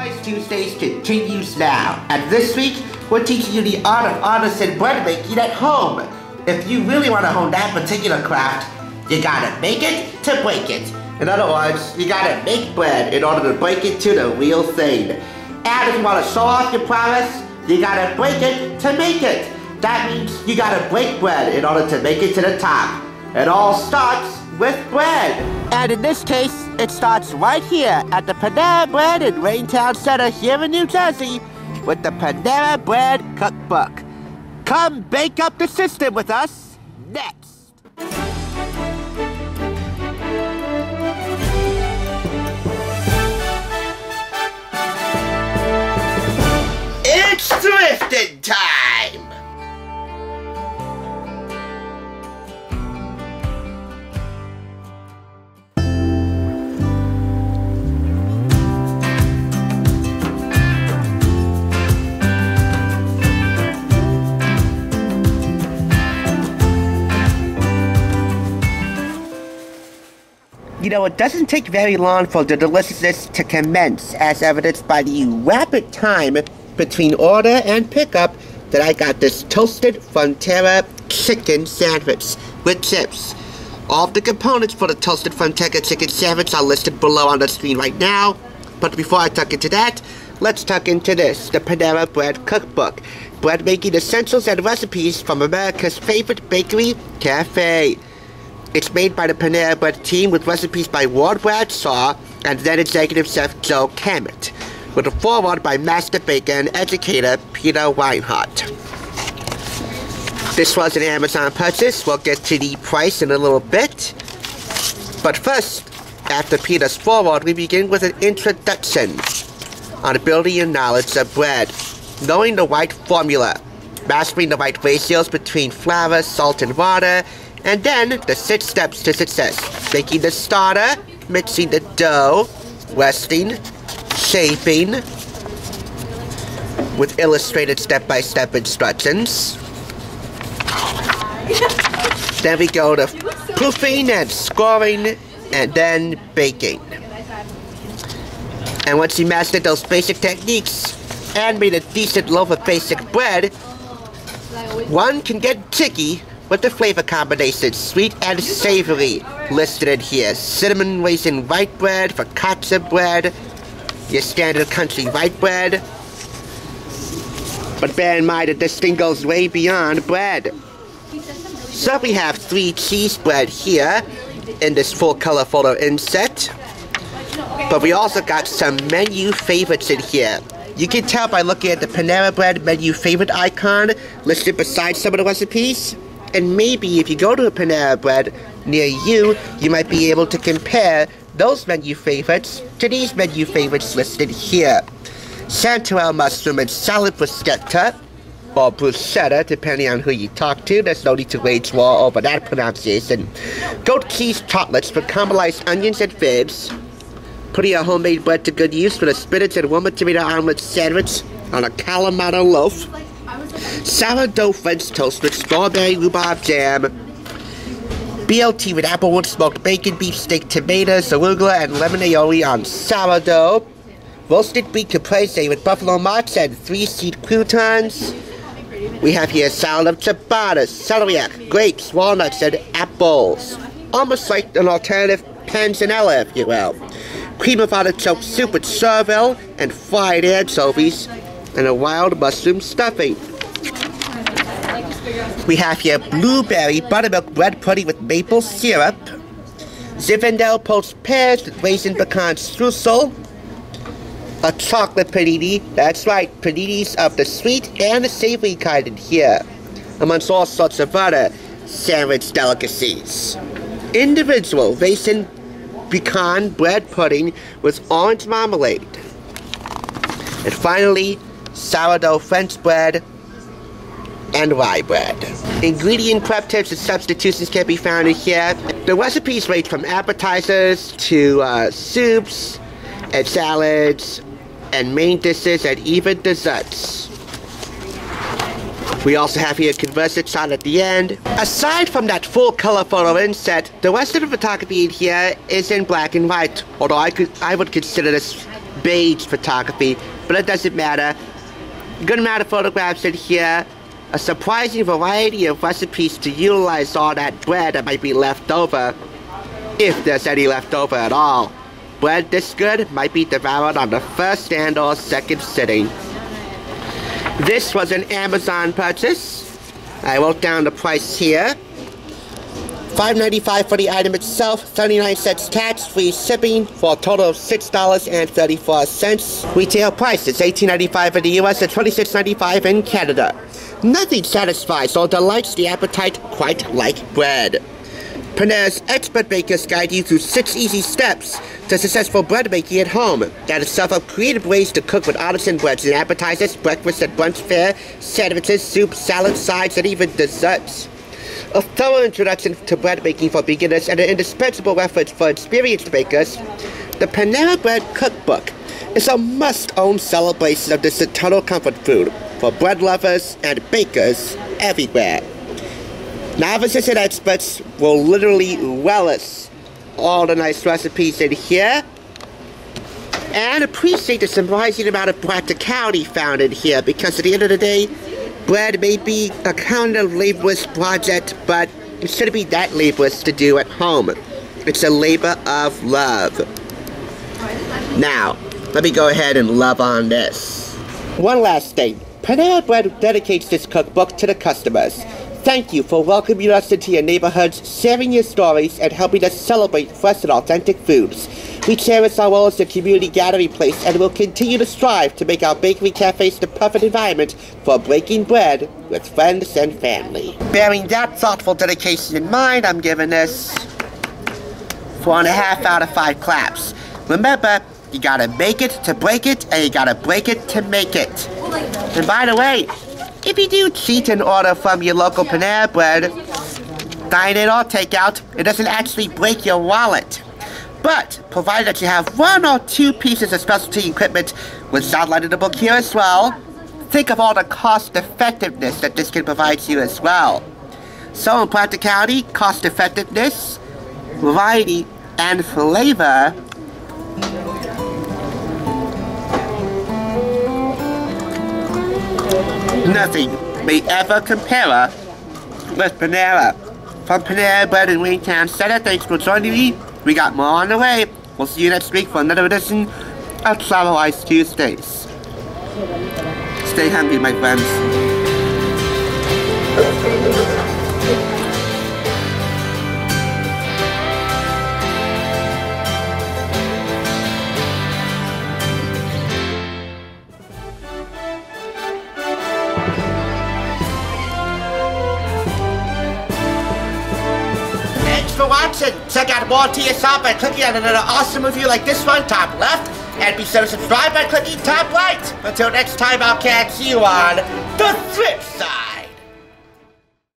Unbiased Tuesdays continues now, and this week we're teaching you the art of artisan bread making at home. If you really want to hone that particular craft, you gotta make it to break it. In other words, you gotta make bread in order to break it to the real thing. And if you want to show off your prowess, you gotta break it to make it. That means you gotta break bread in order to make it to the top. It all starts with bread. And in this case, it starts right here at the Panera Bread in Raintown Center here in New Jersey with the Panera Bread Cookbook. Come bake up the system with us next. It's thrifting time! You know, it doesn't take very long for the deliciousness to commence, as evidenced by the rapid time between order and pickup that I got this Toasted Frontega Chicken sandwich with chips. All of the components for the Toasted Frontega Chicken sandwich are listed below on the screen right now. But before I tuck into that, let's tuck into this, the Panera Bread Cookbook. Bread making essentials and recipes from America's favorite bakery, cafe. It's made by the Panera Bread team with recipes by Ward Bradshaw and then executive chef Joe Cammett, with a foreword by master baker and educator Peter Weinhardt. This was an Amazon purchase. We'll get to the price in a little bit. But first, after Peter's foreword, we begin with an introduction on building your knowledge of bread, knowing the right formula, mastering the right ratios between flour, salt, and water, and then the 6 steps to success: making the starter, mixing the dough, resting, shaping, with illustrated step-by-step instructions. Then we go to proofing and scoring, and then baking. And once you master those basic techniques and made a decent loaf of basic bread, one can get tricky with the flavor combinations, sweet and savory, listed in here. Cinnamon raisin white bread, focaccia bread, your standard country white bread. But bear in mind that this thing goes way beyond bread. So we have 3 cheese bread here in this full color photo inset. But we also got some menu favorites in here. You can tell by looking at the Panera Bread menu favorite icon listed beside some of the recipes. And maybe if you go to a Panera Bread near you, you might be able to compare those menu favorites to these menu favorites listed here. Chanterelle mushroom and salad bruschetta, or bruschetta, depending on who you talk to. There's no need to wage war over that pronunciation. Goat cheese chocolates with caramelized onions and figs. Putting your homemade bread to good use with a spinach and warm tomato omelet sandwich on a Kalamata loaf. Sourdough French toast with strawberry rhubarb jam. BLT with applewood smoked bacon, beefsteak, tomatoes, arugula, and lemon aioli on sourdough. Roasted beet caprese with buffalo mots and 3-seed croutons. We have here salad of ciabattas, celeriac, grapes, walnuts, and apples. Almost like an alternative panzanella, if you will. Cream of artichoke soup with chervil and fried anchovies, and a wild mushroom stuffing. We have here blueberry buttermilk bread pudding with maple syrup, Zinfandel poached pears with raisin pecan streusel, a chocolate panini, that's right, paninis of the sweet and the savory kind in here, amongst all sorts of other sandwich delicacies. Individual raisin pecan bread pudding with orange marmalade. And finally, sourdough French bread and rye bread. Ingredient prep tips and substitutions can be found in here. The recipes range from appetizers to soups and salads and main dishes and even desserts. We also have here a converser shot at the end. Aside from that full color photo inset, the rest of the photography in here is in black and white, although I would consider this beige photography, but it doesn't matter. Good amount of photographs in here. A surprising variety of recipes to utilize all that bread that might be left over, if there's any left over at all. Bread this good might be devoured on the first and or second sitting. This was an Amazon purchase. I wrote down the price here. $5.95 for the item itself, 79 cents tax-free shipping, for a total of $6.34. Retail price is $18.95 in the US and $26.95 in Canada. Nothing satisfies or delights the appetite quite like bread. Panera's expert bakers guide you through 6 easy steps to successful bread making at home. That is up creative ways to cook with artisan breads and appetizers, breakfast and brunch fare, sandwiches, soup, salads, sides, and even desserts. A thorough introduction to bread making for beginners and an indispensable reference for experienced bakers, the Panera Bread Cookbook is a must-own celebration of this eternal comfort food for bread lovers and bakers everywhere. Novices and experts will literally relish all the nice recipes in here and appreciate the surprising amount of practicality found in here, because at the end of the day, bread may be a kind of laborious project, but it shouldn't be that laborious to do at home. It's a labor of love. Now, let me go ahead and love on this. One last thing. Panera Bread dedicates this cookbook to the customers. Thank you for welcoming us into your neighborhoods, sharing your stories, and helping us celebrate fresh and authentic foods. We cherish our role as a community gathering place and will continue to strive to make our bakery cafes the perfect environment for breaking bread with friends and family. Bearing that thoughtful dedication in mind, I'm giving this 4.5 out of 5 claps. Remember, you gotta make it to break it, and you gotta break it to make it. And by the way, if you do cheat and order from your local Panera Bread, dine-in or takeout, it doesn't actually break your wallet. But, provided that you have 1 or 2 pieces of specialty equipment, which is outlined in the book here as well, think of all the cost-effectiveness that this can provide you as well. So in practicality, cost-effectiveness, variety, and flavor, nothing may ever compare with Panera. From Panera Bread in Waytown Center, thanks for joining me. We got more on the way. We'll see you next week for another edition of Travel Ice Tuesdays. Stay hungry, my friends. For watching. Check out more TSR by clicking on another awesome review like this one, top left, and be sure to subscribe by clicking top right. Until next time, I'll catch you on the flip side.